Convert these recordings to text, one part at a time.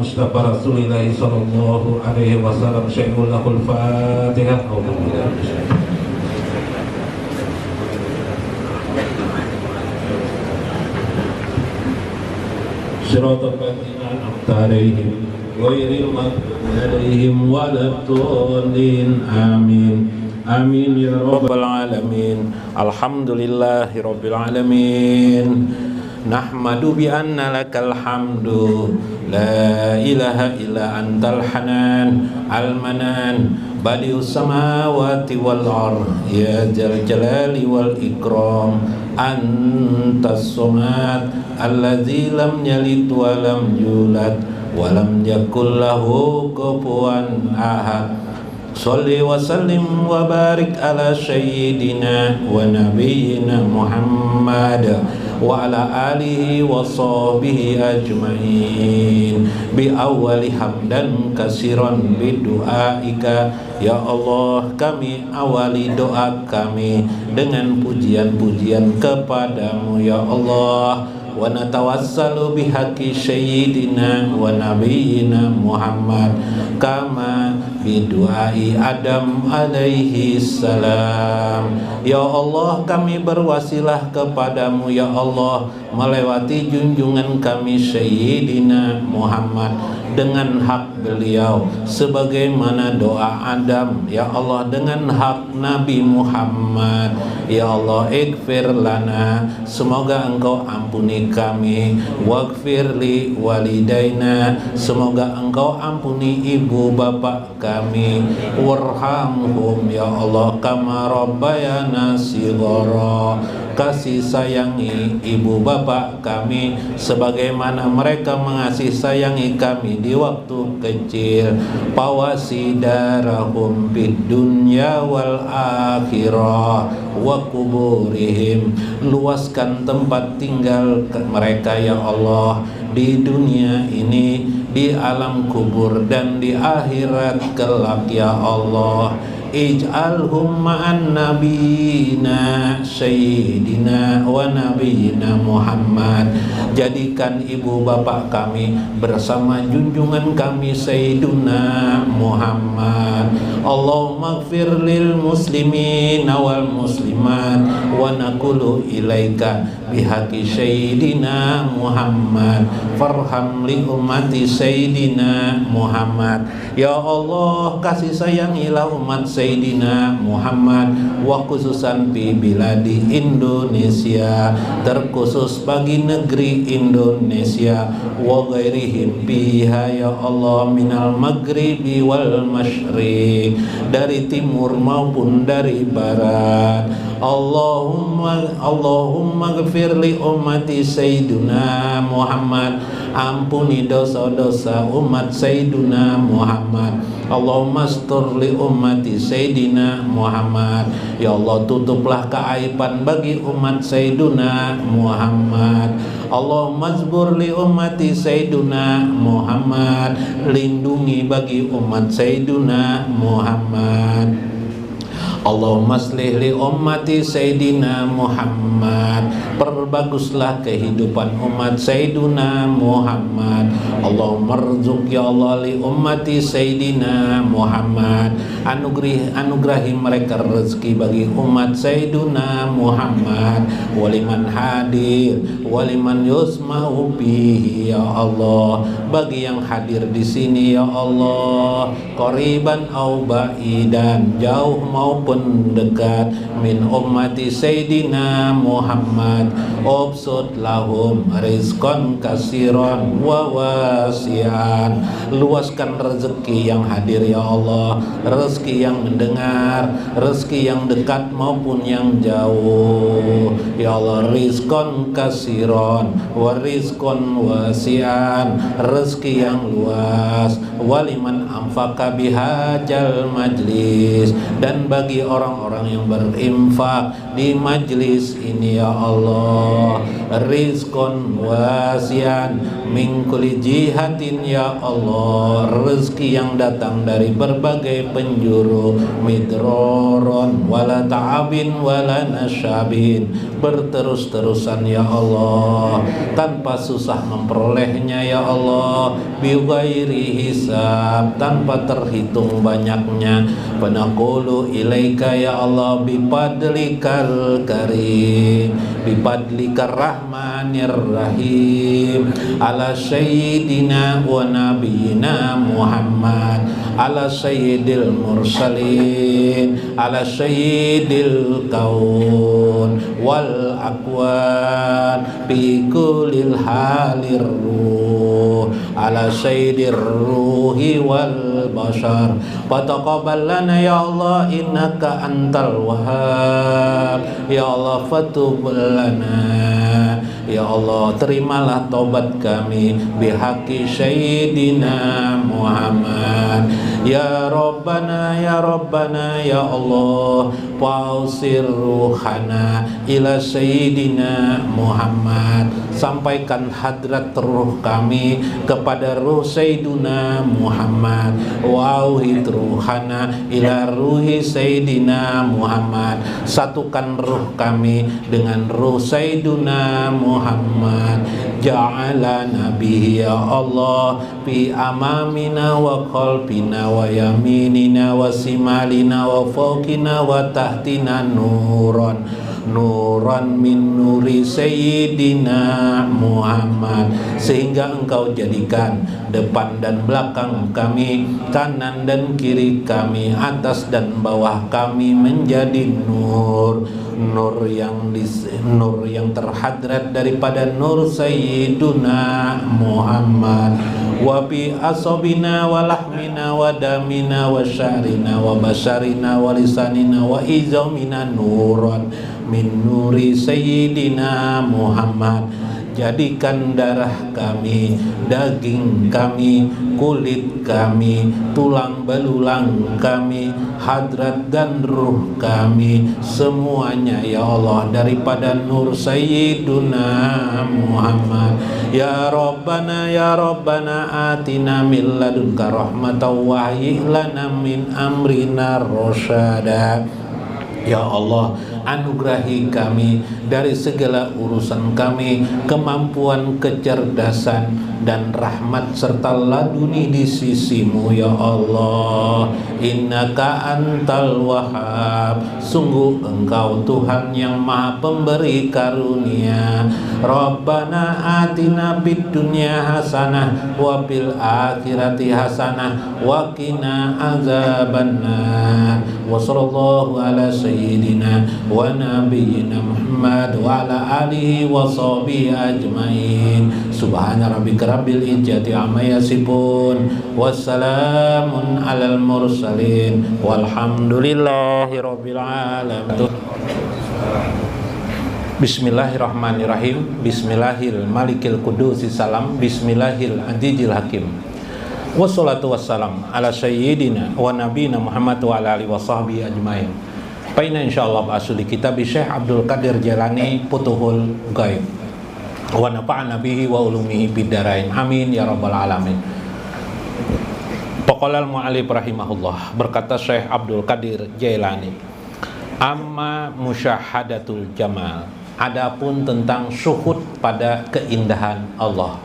Mustafa Rasulillah sallallahu alaihi wasallam. Syaikhul lahul Fatihah. Shiratal ladzina an'amta 'alaihim ghairil maghdubi 'alaihim waladdallin. Amin. Amin ya rabbal alamin. Alhamdulillahi rabbil alamin. Nahmadu bi anna lakal hamdu, la ilaha illa antal hanan al-manan, badius samawati wal ard, ya jal jalali wal ikram. Antas somad alladzi lam yalid wa lam yulad wa lam yakul lahu kufuwan ahad. Sholli wa sallim wa barik ala sayyidina wa nabiyyina Muhammad wa ala alihi wa sahbihi ajma'in. Bi awali hamdan kasiran bi du'aika, ya Allah, kami awali doa kami dengan pujian-pujian kepadamu ya Allah. Wa natawassalu bihaqqi sayyidina wa nabiyyina Muhammad kama bidu'ai Adam alaihi salam. Ya Allah, kami berwasilah kepadamu ya Allah melewati junjungan kami Sayyidina Muhammad dengan hak beliau, sebagaimana doa Adam ya Allah dengan hak Nabi Muhammad. Ya Allah, ighfir lana, semoga engkau ampuni kami, waghfir li walidaina, semoga engkau ampuni ibu bapak kami, warhamhum ya Allah kama rabbayana shighara, kasih sayangi ibu bapak kami sebagaimana mereka mengasihi sayangi kami di waktu kecil. Pawasidarahum fid dunya wal akhirah wa kuburihim, luaskan tempat tinggal mereka ya Allah di dunia ini, di alam kubur dan di akhirat kelak ya Allah. Ij'alhum ma'an nabiyina sayyidina wa nabiyina Muhammad, jadikan ibu bapak kami bersama junjungan kami Sayyiduna Muhammad. Allahumma ighfir lil muslimin wal muslimat wa naqulu ilaika bihaqqi sayyidina Muhammad farham li ummati sayyidina Muhammad. Ya Allah, kasih sayangilah umat Sayyidina Muhammad, wa khususan di biladi Indonesia, terkhusus bagi negeri Indonesia, wa ghairihim biha ya Allah minal maghribi wal masyriq, dari timur maupun dari barat. Allahumma ghafir li ummati Sayyidina Muhammad, ampuni dosa-dosa umat Sayyidina Muhammad. Allahumma astur li ummati Sayyidina Muhammad, ya Allah, tutuplah keaiban bagi umat Sayyidina Muhammad. Allahumma azbur li ummati Sayyidina Muhammad, lindungi bagi umat Sayyidina Muhammad. Allahumma aslih li ummati Sayyidina Muhammad, perbaguslah kehidupan umat Sayyidina Muhammad. Allahumma rzuq ya Allah li ummati Sayyidina Muhammad, anugerahi mereka rezeki bagi umat Sayyidina Muhammad. Waliman hadir waliman yusma'u bihi ya Allah, bagi yang hadir di sini ya Allah, qariban au ba'idan, jauh maupun dekat, min ummati Sayyidina Muhammad, ubsud lahum rizqan kasiran wa wasian, luaskan rezeki yang hadir ya Allah, rezeki yang mendengar, rezeki yang dekat maupun yang jauh ya Allah. Rizqan kasiran wa rizqan wasian, rezeki yang luas. Waliman amfaka bihajal majlis, dan bagi orang-orang yang berinfak di majlis ini ya Allah. Allah, rizqan wasian min kulli jihatin ya Allah, rezeki yang datang dari berbagai penjuru, midroron wala ta'abin wala nasyabin, berterus-terusan ya Allah, tanpa susah memperolehnya ya Allah, bi ghairi hisab, tanpa terhitung banyaknya. Panaqulu ilaika ya Allah bipadlikal karim, bipadlikar rahmanir rahim, ala sayyidina wa nabiyina Muhammad, ala sayyidil mursalin, ala sayyidil kaun wal akwan, bi kulil halir ruh, ala sayyidir ruhi wal bashar. Fataqabbal lana ya Allah innaka antal wahhab, ya Allah fatub lana ya Allah, terimalah taubat kami bihaqi sayyidina Muhammad. Ya Rabbana ya Rabbana ya Allah, fausir ruhana ila sayyidina Muhammad, sampaikan hadrat ruh kami kepada ruh sayyidina Muhammad. Wauhid ruhana ila ruhi sayyidina Muhammad, satukan ruh kami dengan ruh sayyidina Muhammad. Ja'ala nabihi ya Allah fi amamina wa qalbina wa yaminina wa simalina wa fawqina wa tahtina nuran, nuran min nuri sayyidina Muhammad, sehingga engkau jadikan depan dan belakang kami, kanan dan kiri kami, atas dan bawah kami menjadi nur, nur yang terhadrat daripada nur sayyiduna Muhammad. Wa bi asabina wa lahmina wa damina wa syarina wa basarina wa lisanina wa izamina nuran min nuri sayyidina Muhammad. Jadikan darah kami, daging kami, kulit kami, tulang belulang kami, hadrat dan ruh kami, semuanya ya Allah daripada nur sayyiduna Muhammad. Ya Rabbana atina min ladunka rahmatan wa hayyi lana min amrina rasyada. Ya Allah, anugerahi kami dari segala urusan kami kemampuan, kecerdasan dan rahmat serta laduni di sisimu ya Allah. Innaka antal wahhab, sungguh engkau Tuhan yang maha pemberi karunia. Rabbana atina fid dunya hasanah wa fil akhirati hasanah wa qina azabannar. Wa sallallahu ala sayyidina wa nabiyyina Muhammad wa ala alihi wa sahbihi ajmain. Subhana rabbika rabbil izzati amma yasifun, wassalamun alal mursalin, walhamdulillahi rabbil alamin. Bismillahirrahmanirrahim. Bismillahil malikil kudusi salam. Bismillahil azizil hakim. Wassalatu wassalam ala sayyidina wa nabiyina Muhammad wa ala alihi wa sahbihi ajmain. Paina insyaallah ba'asu di kitab Syekh Abdul Qadir Jailani Futuhul Ghaib. Wa nafa'ana bihi wa ulumihi bidarain. Amin ya rabbal alamin. Paqala al-mu'allif rahimahullah, berkata Syekh Abdul Qadir Jailani, amma musyahadatul jamal, adapun tentang syuhud pada keindahan Allah.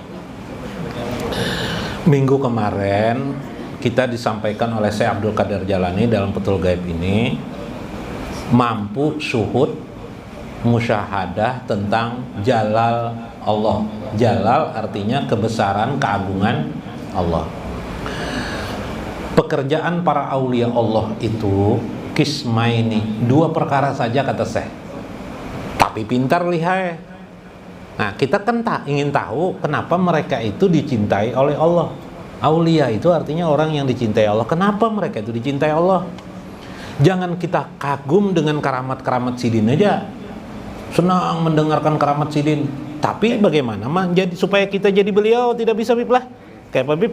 Minggu kemarin kita disampaikan oleh Syekh Abdul Qadir Jailani dalam Futuhul Ghaib ini mampu syuhud musyahadah tentang jalal Allah. Jalal artinya kebesaran, keagungan Allah. Pekerjaan para aulia Allah itu kismaini, dua perkara saja kata Syekh, tapi pintar lihai. Nah, kita kan ingin tahu kenapa mereka itu dicintai oleh Allah. Aulia itu artinya orang yang dicintai Allah. Kenapa mereka itu dicintai Allah? Jangan kita kagum dengan karamat-karamat sidin aja, senang mendengarkan karamat sidin, tapi bagaimana supaya kita jadi beliau tidak bisa bib lah, kayak apa bib?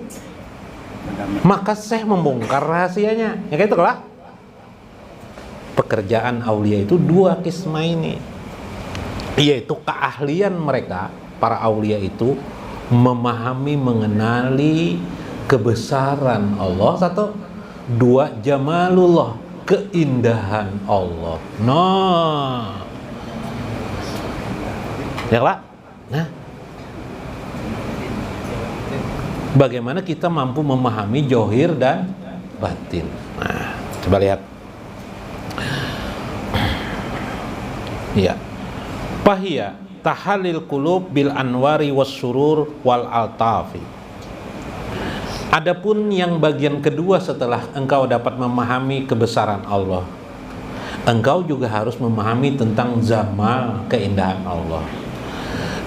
Maka Syekh membongkar rahasianya, ya kayak itu lah. Pekerjaan aulia itu dua kisma ini. yaitu keahlian mereka para aulia itu memahami, mengenali kebesaran Allah. Satu, dua, jamalullah, keindahan Allah. Nah, ya lah. Nah, bagaimana kita mampu memahami johir dan batin? Nah, coba lihat. Ya, Fahia tahalil qulub bil anwari was surur wal altafi. Adapun yang bagian kedua setelah engkau dapat memahami kebesaran Allah, engkau juga harus memahami tentang zamal, keindahan Allah.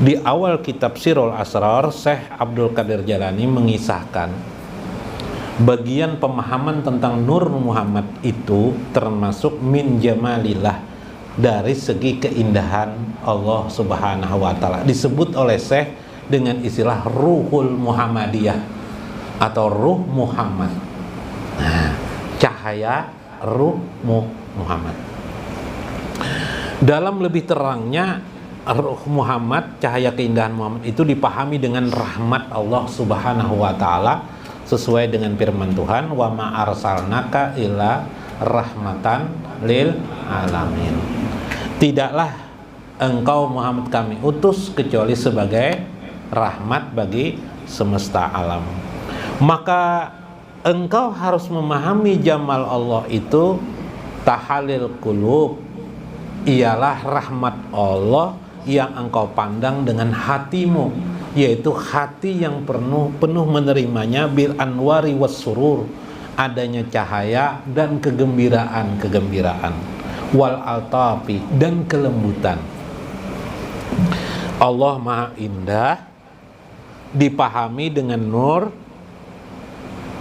Di awal kitab Sirul Asrar, Syekh Abdul Qadir Jalani mengisahkan bagian pemahaman tentang Nur Muhammad itu termasuk min jamalillah, dari segi keindahan Allah Subhanahu wa Ta'ala. Disebut oleh Syekh dengan istilah Ruhul Muhammadiyah atau Ruh Muhammad. Nah, cahaya Ruh Muhammad. Dalam lebih terangnya, Ruh Muhammad, cahaya keindahan Muhammad itu dipahami dengan rahmat Allah Subhanahu wa Ta'ala sesuai dengan firman Tuhan, wa ma arsalnaka illa rahmatan lil alamin. Tidaklah engkau Muhammad kami utus kecuali sebagai rahmat bagi semesta alam. Maka engkau harus memahami jamal Allah itu tahalil qulub, ialah rahmat Allah yang engkau pandang dengan hatimu, yaitu hati yang penuh menerimanya, bil anwari was surur, adanya cahaya dan kegembiraan, wal altafi, dan kelembutan. Allah Maha Indah dipahami dengan nur,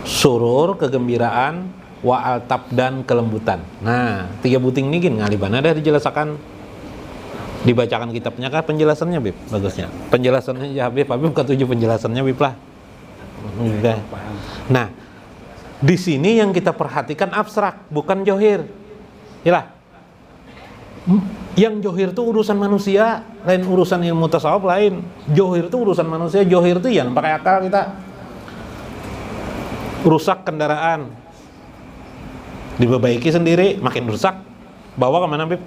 surur, kegembiraan, wa altaf, dan kelembutan. Nah, tiga buting ini ngalibana dah dijelaskan, dibacakan kitabnya kan penjelasannya Bib, bagusnya penjelasannya ya Habib ketujuh penjelasannya Bib lah. Nah, di sini yang kita perhatikan abstrak, bukan johir. Yalah, yang johir itu urusan manusia, lain urusan ilmu tasawuf lain. Johir itu urusan manusia. Johir itu yang pakai akal kita. Rusak kendaraan, diperbaiki sendiri, makin rusak, bawa kemana Bib?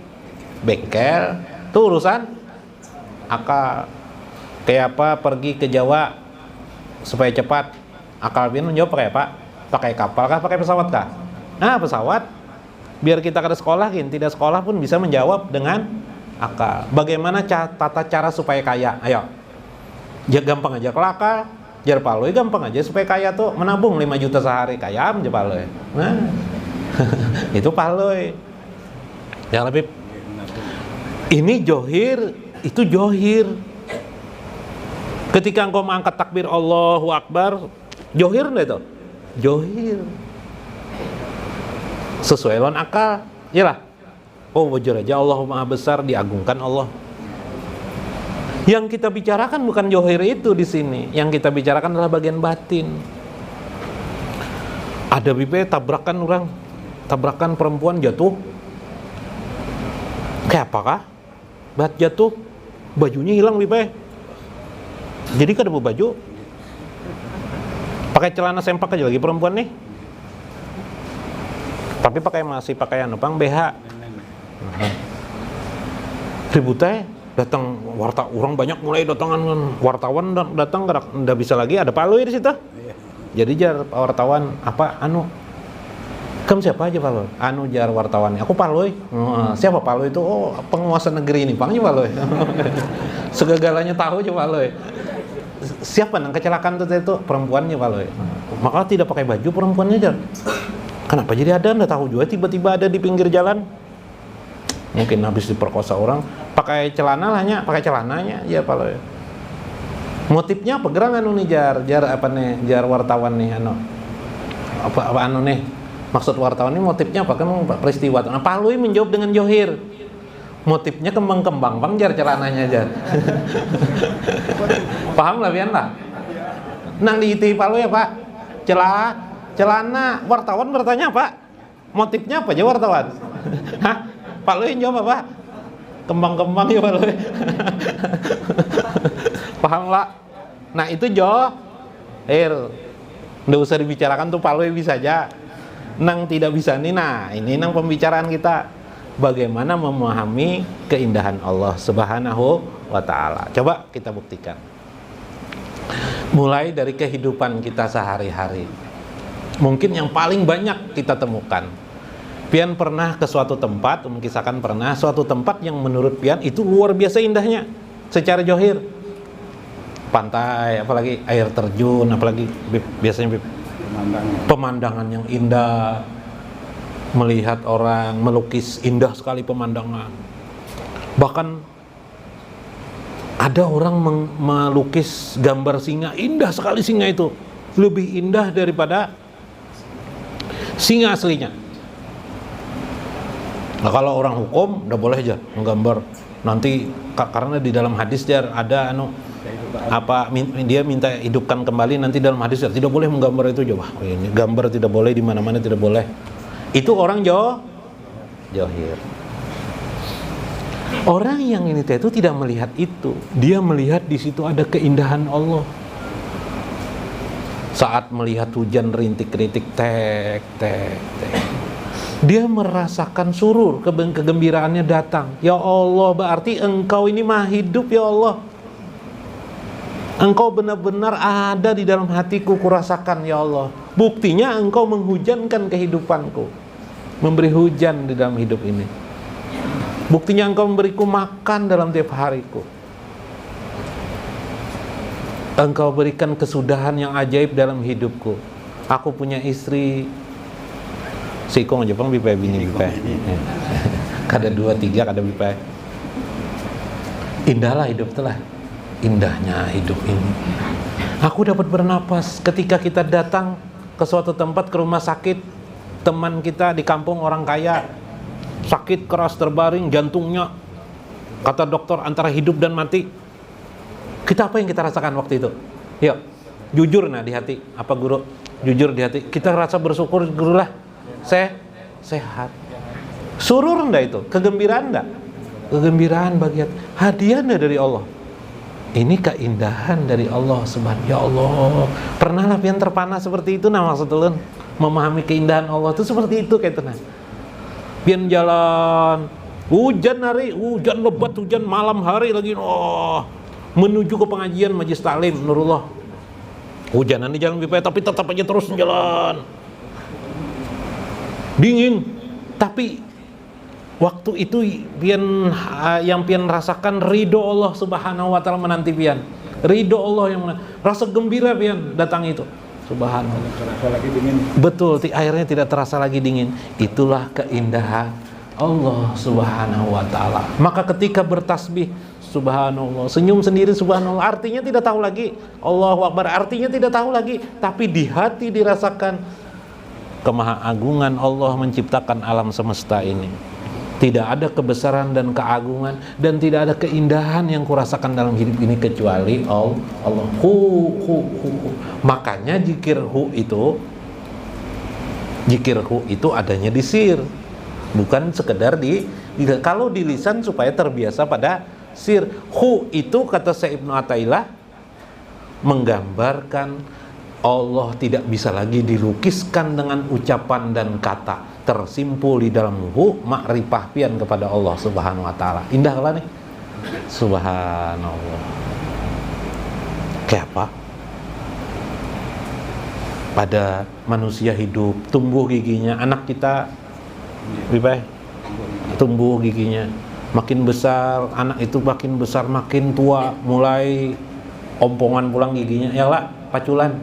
Bengkel. Itu urusan akal. Kayak apa pergi ke Jawa supaya cepat? Akal Bin menjawab pakai apa? Pakai kapal kah? Pakai pesawat kah? Nah, pesawat. Biar kita kada sekolah, tidak sekolah pun bisa menjawab dengan akal. Bagaimana tata cara supaya kaya? Ayo, ya gampang aja kelaka. Jar paloi gampang aja supaya kaya tuh menabung 5 juta sehari, kaya aja paloi. Nah, itu paloi. Ya lebih. Ini johir, itu johir. Ketika engkau mengangkat takbir Allahu Akbar, johir enggak itu? Johir. Sesuai lawan akal, iyalah. Oh, wajar aja Allah Maha Besar, diagungkan Allah. Yang kita bicarakan bukan johir itu di sini. Yang kita bicarakan adalah bagian batin. Ada bipe tabrakan orang, tabrakan perempuan jatuh. Kayak apakah? Bat jatuh, bajunya hilang bipe. Jadi kada bawa baju. Pakai celana sempak aja lagi perempuan nih. Tapi masih pakai pang BH. Ributnya datang orang banyak mulai datangan wartawan datang nggak bisa lagi ada paloi di situ. Jadi jar wartawan apa kamu siapa aja paloi? Jar wartawannya. Aku paloi. Siapa paloi itu? Oh, penguasa negeri ini pangnya paloi. Segagalanya tahu aja paloi. Siapa yang kecelakaan itu perempuannya paloi. Maka tidak pakai baju perempuannya jar. Kenapa jadi ada? Nggak tahu juga, tiba-tiba ada di pinggir jalan. Mungkin habis diperkosa orang, pakai celana lahnya, pakai celananya, ya paloi. Motifnya apa? Gerangan nih jar apa nih? Jar wartawan nih apa nih? Maksud wartawan ini motifnya apa? Kan peristiwa. Nah, paloi menjawab dengan johir. Motifnya kembang-kembang, bang jar celananya jar. Paham lah pian lah. Nang diiti paloi ya Pak? Celana. Wartawan bertanya Pak, motifnya apa aja wartawan? Hah? Paloi jawab apa? kembang-kembang ya Pak Lwe. Paham lah? Nah itu nggak usah dibicarakan tuh Pak Lwe bisa aja. Nang tidak bisa nih, nah ini nang pembicaraan kita. Bagaimana memahami keindahan Allah Subhanahu wa ta'ala. Coba kita buktikan. Mulai dari kehidupan kita sehari-hari. Mungkin yang paling banyak kita temukan. Pian pernah ke suatu tempat, mengisahkan pernah suatu tempat yang menurut Pian itu luar biasa indahnya secara johir. Pantai, apalagi air terjun, apalagi biasanya pemandangan yang indah. Melihat orang melukis indah sekali pemandangan. Bahkan ada orang melukis gambar singa, indah sekali singa itu, lebih indah daripada singa aslinya. Nah kalau orang hukum udah boleh aja menggambar nanti, karena di dalam hadis dia ada dia minta hidupkan kembali, nanti dalam hadis tidak boleh menggambar itu. Coba ini gambar tidak boleh, di mana-mana tidak boleh. Itu orang johir. Orang yang ini itu tidak melihat itu. Dia melihat di situ ada keindahan Allah. Saat melihat hujan rintik-rintik, tek. Dia merasakan surur, kegembiraannya datang. Ya Allah, berarti engkau ini maha hidup ya Allah. Engkau benar-benar ada di dalam hatiku, kurasakan ya Allah. Buktinya engkau menghujankan kehidupanku, memberi hujan di dalam hidup ini. Buktinya engkau memberiku makan dalam tiap hariku. Engkau berikan kesudahan yang ajaib dalam hidupku. Aku punya istri. Sikong Jepang bipai bini bipai. Kada 2 3 kada bipai. Indahlah hidup telah. Indahnya hidup ini. Aku dapat bernapas ketika kita datang ke suatu tempat, ke rumah sakit. Teman kita di kampung orang kaya, sakit keras terbaring jantungnya, kata dokter antara hidup dan mati. Kita apa yang kita rasakan waktu itu? Yuk, jujur nah di hati. Apa guru? Jujur di hati. Kita rasa bersyukur, gurulah sehat. Surur enggak itu? Kegembiraan enggak? Kegembiraan bagian hadiah dari Allah. Ini keindahan dari Allah Subhanahu. Ya Allah, pernahlah pian terpana seperti itu nah maksud ulun. Memahami keindahan Allah itu seperti itu kayak tenang. Pian jalan, hujan lebat, hujan malam hari lagi, menuju ke pengajian Majlis Taklim Nurullah. Hujanan di jalan BPI tapi tetap aja terus jalan. Dingin, tapi waktu itu yang pian rasakan ridho Allah Subhanahu wa ta'ala menanti pian. Ridho Allah yang rasa gembira pian datang itu. Subhanallah. Terasa lagi dingin. Betul, airnya tidak terasa lagi dingin. Itulah keindahan Allah Subhanahu wa ta'ala. Maka ketika bertasbih, subhanallah, senyum sendiri subhanallah, artinya tidak tahu lagi Allahu Akbar, artinya tidak tahu lagi, tapi di hati dirasakan kemahaagungan Allah menciptakan alam semesta ini. Tidak ada kebesaran dan keagungan dan tidak ada keindahan yang kurasakan dalam hidup ini kecuali Allah. Makanya zikir hu itu adanya di sir, bukan sekedar kalau di lisan supaya terbiasa pada sir. Hu itu kata Syekh Ibnu Athaillah menggambarkan Allah tidak bisa lagi dilukiskan dengan ucapan dan kata. Tersimpul di dalam hu makrifah pian kepada Allah Subhanahu wa ta'ala. Indah lah nih. Subhanallah. Kayak apa? Pada manusia hidup, tumbuh giginya. Anak kita tumbuh giginya, makin besar, anak itu makin besar, makin tua, mulai ompongan pulang giginya. Ya lah, paculan.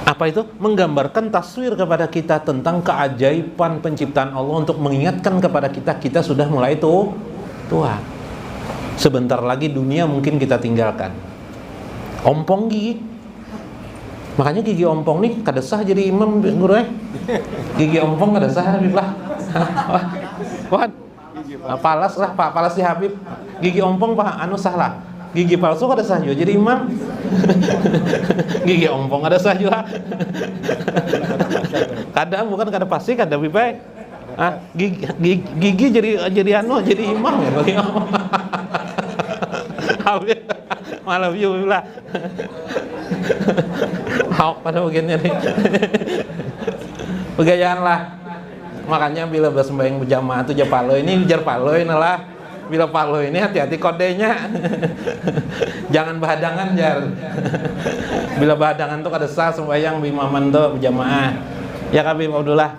Apa itu? Menggambarkan taswir kepada kita tentang keajaiban penciptaan Allah untuk mengingatkan kepada kita sudah mulai tua. Sebentar lagi dunia mungkin kita tinggalkan. Ompong gigi. Makanya gigi ompong nih kada sah jadi imam guru. Gigi ompong kada sah Habib lah. Wah. Palas lah, Pak Palas di Habib. Gigi ompong Pak anu sah lah. Gigi palsu kada sah juga jadi imam. Gigi ompong kada sah juga. Kada bukan kada pasti kada bipai. Gigi jadi imam ya bagi malam lah. Hawk pada bagiannya nih. Pegayaan lah. Makanya bila bersembahyang berjamaah itu japalo ini jar paloy lah. Bila paloy ini hati-hati kodenya. Jangan bahadangan jar. Bila bahadangan tuh kada sah sembahyang bimaman tuh berjamaah. Ya Habib Abdullah.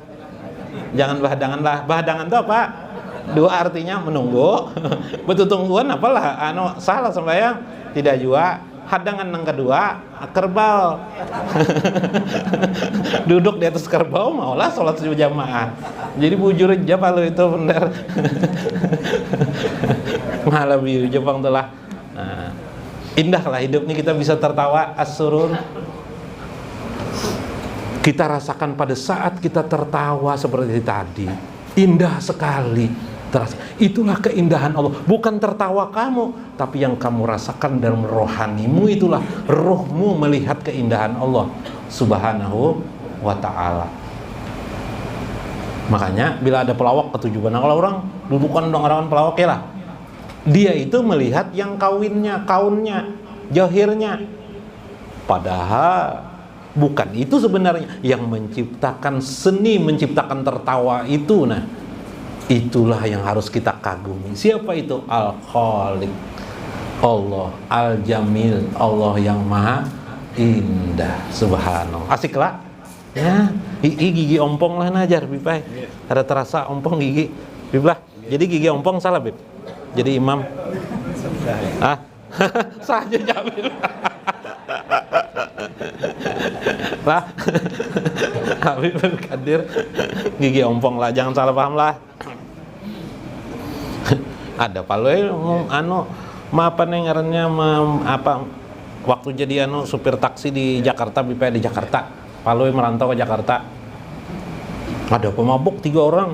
Jangan bahadangan lah. Bahadangan tuh apa? Dua artinya menunggu. Betutungguan apalah salah sembahyang tidak juga. Hadangan yang kedua kerbau. Duduk di atas kerbau maulah sholat berjamaah. Jadi bujur aja kalau itu benar. Malah biu Jepang tuh lah. Nah, indahlah hidup ini kita bisa tertawa as-surur. Kita rasakan pada saat kita tertawa seperti tadi. Indah sekali. Terasa. Itulah keindahan Allah. Bukan tertawa kamu, tapi yang kamu rasakan dalam rohanimu itulah rohmu melihat keindahan Allah Subhanahu wa ta'ala. Makanya bila ada pelawak ketujuan, kalau orang dudukan orang pelawak ya lah. Dia itu melihat yang kaunnya, jahirnya. Padahal bukan itu sebenarnya yang menciptakan seni, menciptakan tertawa itu. Nah, itulah yang harus kita kagumi. Siapa itu? Al-Khaliq, Allah Al-Jamil, Allah yang maha indah. Subhanallah. Asik lah ya. Gigi ompong lah najar Bipai. Ada terasa ompong gigi Bib lah. Jadi gigi ompong salah Bib. Jadi imam saja Jamil lah. Habib Kadir gigi ompong lah, jangan salah paham lah. Ada paloy apa nih ngarannya apa waktu jadi supir taksi di Jakarta, BPI di Jakarta. Paloy merantau ke Jakarta. Ada pemabuk 3 orang.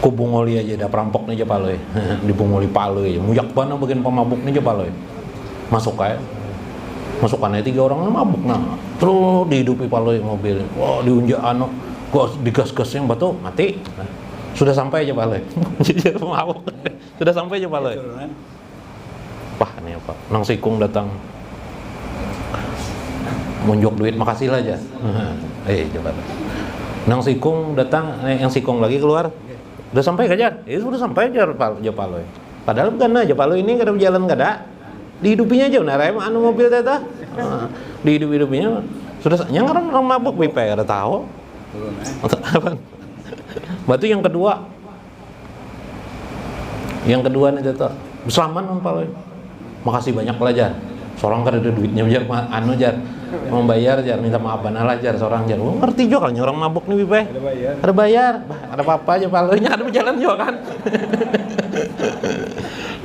Ku bungoli aja, ada perampok nih aja paloy. Di bungoli paloy, muyak bana bagian pemabuk nih aja paloy. Masukannya 3 orang mabuk nah. Terus dihidupi paloy mobil. Wah, diunjuk gua digas-gasnya batu mati. Nah, sudah sampai aja paloy. Jadi mabuk. Sudah sampai aja paloy. Wah, ini apa? Nang sikung datang. Munjuk duit makasih lah aja. Coba. Nang sikung datang, yang sikung lagi keluar. Udah sampai kajar? Sudah sampai aja paloy. Padahal bukan aja paloy ini kada berjalan kada. Dihidupinya aja benar mobil tata. Dihidupinya sudah yang orang mabuk BPI ada tahu. Batu yang kedua nih tata. Selamat paloy. Makasih banyak pelajar. Seorang kan ada duitnya jar jar membayar jar minta maaf banalah jar seorang jar. Ngerti juga kan orang mabuk nih BPI. Ada bayar. Ada apa-apa aja paloynya ada berjalan juga kan.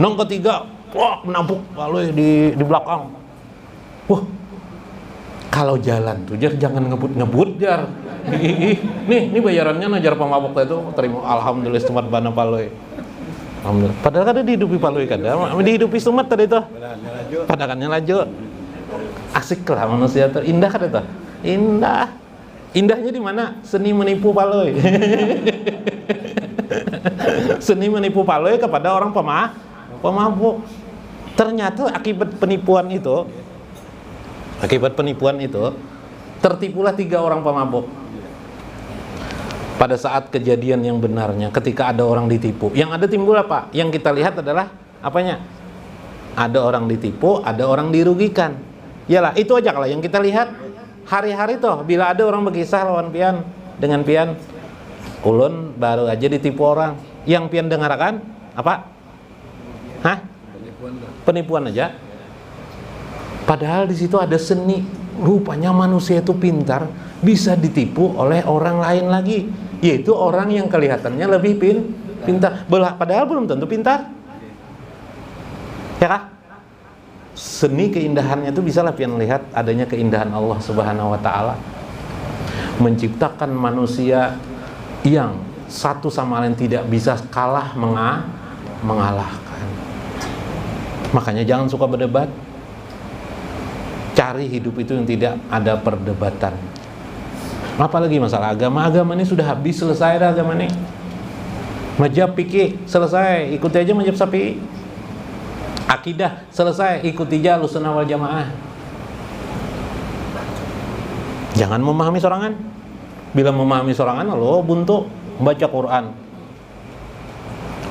Nong ketiga, wah menampuk paloy di belakang. Wah, kalau jalan tuh jar jangan ngebut jar. Nih bayarannya najar pemabuk itu terima alhamdulillah semat bana paloy. Alhamdulillah. Padahal kan dihidupi paloy kada, dihidupi semat tadi itu. Padakannya laju. Asik lah manusia tuh, indah kan itu. Indah. Indahnya di mana? Seni menipu paloy. Seni menipu paloy kepada orang pemabuk. Ternyata akibat penipuan itu tertipulah 3 orang pemabuk. Pada saat kejadian yang benarnya, ketika ada orang ditipu, yang ada timbul apa? Yang kita lihat adalah apanya? Ada orang ditipu, ada orang dirugikan. Yalah, itu aja kalau yang kita lihat hari-hari toh. Bila ada orang berkisah lawan pian dengan pian, ulun baru aja ditipu orang. Yang pian dengarkan apa? Penipuan aja. Padahal di situ ada seni. Rupanya manusia itu pintar, bisa ditipu oleh orang lain lagi, yaitu orang yang kelihatannya lebih pintar. Padahal belum tentu pintar. Ya kah? Seni keindahannya itu bisa lah pian lihat adanya keindahan Allah Subhanahu wa ta'ala. Menciptakan manusia yang satu sama lain tidak bisa kalah mengalahkan. Makanya jangan suka berdebat. Cari hidup itu yang tidak ada perdebatan. Apalagi masalah agama. Agama ini sudah habis, selesai dah agama ini. Mazhab fikih selesai, ikuti aja mazhab Syafi'i. Akidah selesai, ikuti aja Ahlussunnah wal Jamaah. Jangan memahami sorangan. Bila memahami sorangan, lo buntu. Baca Quran.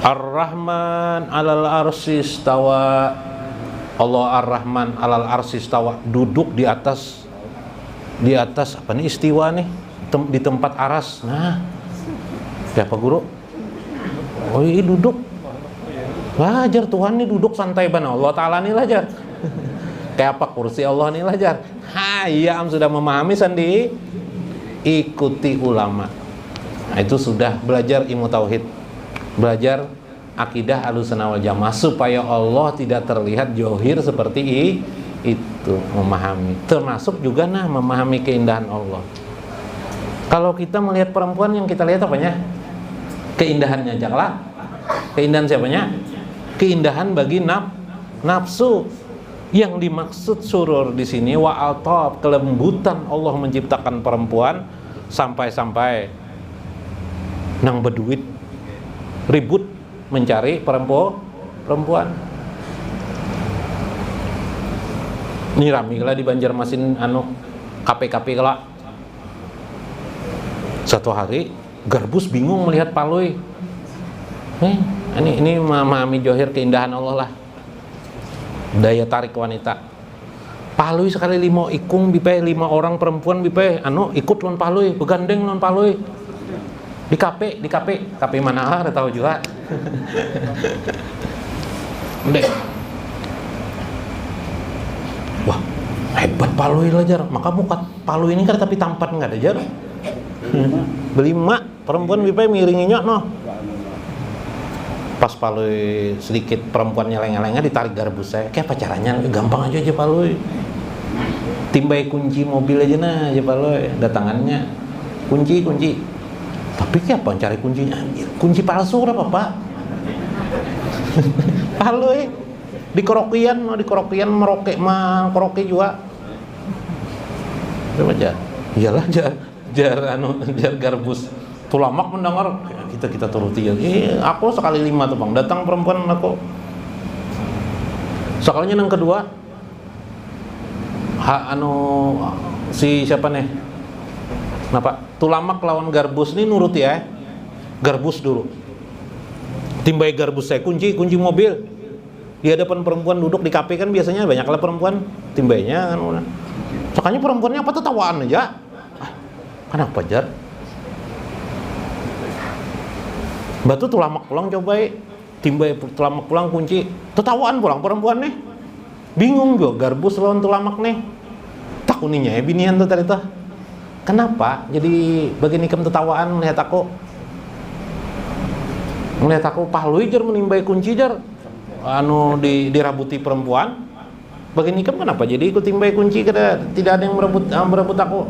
Ar-Rahman 'alal arsy istawa. Allah Ar-Rahman 'alal arsy istawa, duduk di atas apa nih istiwa nih? Di tempat aras. Nah, siapa guru? Oh, ini duduk. Wajar Tuhan nih duduk santai ban Allah Ta'ala nih lajar. Kayak apa kursi Allah nih lajar. Iya sudah memahami sandi. Ikuti ulama. Nah, itu sudah belajar ilmu tauhid. Belajar akidah Ahlussunnah wal Jamaah supaya Allah tidak terlihat johir seperti itu, memahami. Termasuk juga memahami keindahan Allah. Kalau kita melihat perempuan yang kita lihat apanya? Keindahannya jaklah. Keindahan siapanya? Keindahan bagi nafsu. Yang dimaksud surur di sini wa'atab, kelembutan Allah menciptakan perempuan sampai-sampai nang berduit ribut mencari perempuan. Ini rame lah di Banjarmasin KP-KP lah. Satu hari Garbus bingung melihat Palui. Ini memahami johir keindahan Allah lah. Daya tarik wanita. Palui sekali 5 ikung bipe 5 orang perempuan bipe ikut lon Palui, begandeng lon Palui. Di KP mana ada tahu juga. Udah. Wah, hebat Palui lah jar. Maka muka Palui ini kan tapi tampan enggak ada jar. Beli mak perempuan bipe miringinya pas Palui sedikit perempuannya lengah-lengah ditarik Garbus saya. Kayak pacarannya gampang aja Palui. Timbai kunci mobil aja aja Palui. Datangannya kunci. Tapi kayak apa cari kuncinya? Kunci palsu berapa Pak? Palui dikerokian merokek mah koroki juga. Coba aja. Iyalah jar Garbus. Tulamak mendengar kita turuti ya. Aku sekali 5 tuh Bang. Datang perempuan aku. Sekalinya yang kedua si siapa nih? Kenapa? Tulamak lawan Garbus ini nurut ya. Garbus dulu. Timbai Garbus saya kunci mobil. Di hadapan perempuan duduk di KP kan biasanya banyaklah perempuan timbainya kan. Makanya perempuannya apa tuh tawaan aja. Kenapa jar? Batu tulamak pulang coba timbai tulamak pulang kunci. Tetawaan pulang perempuan nih. Bingung juga Garbus lawan tulamak nih. Takuninya ya binian tuh tadi tuh. Kenapa? Jadi bagian ikam tertawaan melihat aku Palui jar menimbai kunci jar dirabuti perempuan. Bagian ikam kenapa? Jadi ikut timbai kunci kada tidak ada yang merebut aku.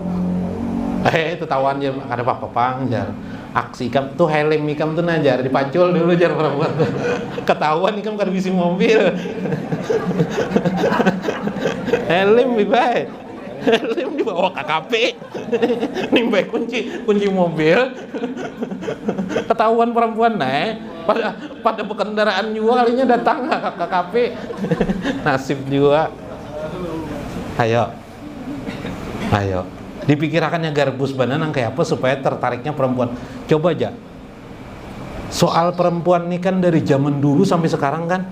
Tertawaan jar kada apa-apa Pang jar. Aksi ikam tuh helm ikam tuh najar dipacul dulu jar perempuan tuh. Ketahuan ikam kada bisi mobil. Helm bibai. Helm dibawa KKP. Nimbai kunci mobil. Ketahuan perempuan pada berkendaraan juga kalinya datang ke KKP. Nasib juga. Ayo. Dipikirkannya Garbus banana kayak apa supaya tertariknya perempuan. Coba aja. Soal perempuan ini kan dari zaman dulu sampai sekarang kan.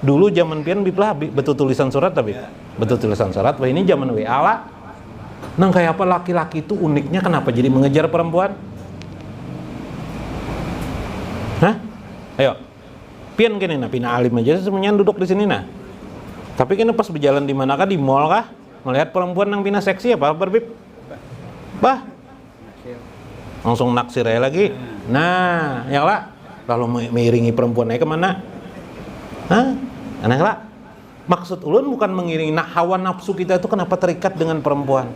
Dulu zaman pian betul tulisan surat tapi. Betul tulisan surat, wah ini zaman WA lah. Nang kayak apa laki-laki itu uniknya kenapa jadi mengejar perempuan? Hah? Ayo. Pian kene pina alim aja semuanya duduk di sini nah. Tapi kene pas berjalan di mana kah di mall kah? Melihat perempuan yang pina seksi apa berbib? Bah. Langsung naksir aja lagi. Nah, ya lah. Lalu mengiringi perempuannya kemana? Hah? Aneh lah. Maksud ulun bukan mengiringi hawa nafsu kita itu kenapa terikat dengan perempuan.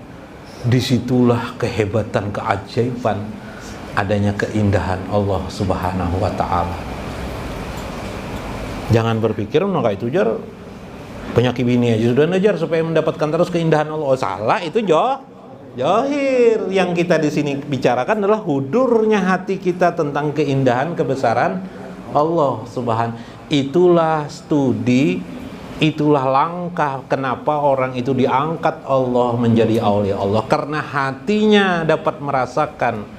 Disitulah kehebatan, keajaiban adanya keindahan Allah Subhanahu wa ta'ala. Jangan berpikir kayak itu jar penyakit bini aja sudah najar supaya mendapatkan terus keindahan Allah. Oh, salah itu jo. Zahir. Yang kita di sini bicarakan adalah hudurnya hati kita tentang keindahan kebesaran Allah Subhanahu. Itulah studi, itulah langkah kenapa orang itu diangkat Allah menjadi aulia Allah, karena hatinya dapat merasakan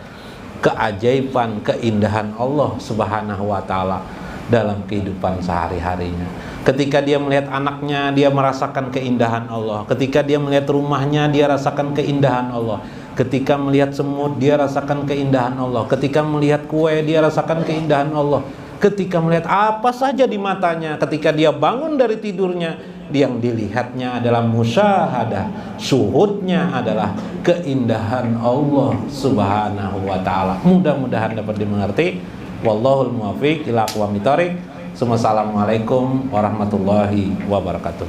keajaiban, keindahan Allah Subhanahu wa taala dalam kehidupan sehari-harinya. Ketika dia melihat anaknya, dia merasakan keindahan Allah. Ketika dia melihat rumahnya, dia rasakan keindahan Allah. Ketika melihat semut, dia rasakan keindahan Allah. Ketika melihat kue, dia rasakan keindahan Allah. Ketika melihat apa saja di matanya, ketika dia bangun dari tidurnya, yang dilihatnya adalah musyahadah, syuhudnya adalah keindahan Allah Subhanahu wa taala. Mudah-mudahan dapat dimengerti. Wallahul muwaffiq ila aqwamit thoriq. Assalamualaikum warahmatullahi wabarakatuh.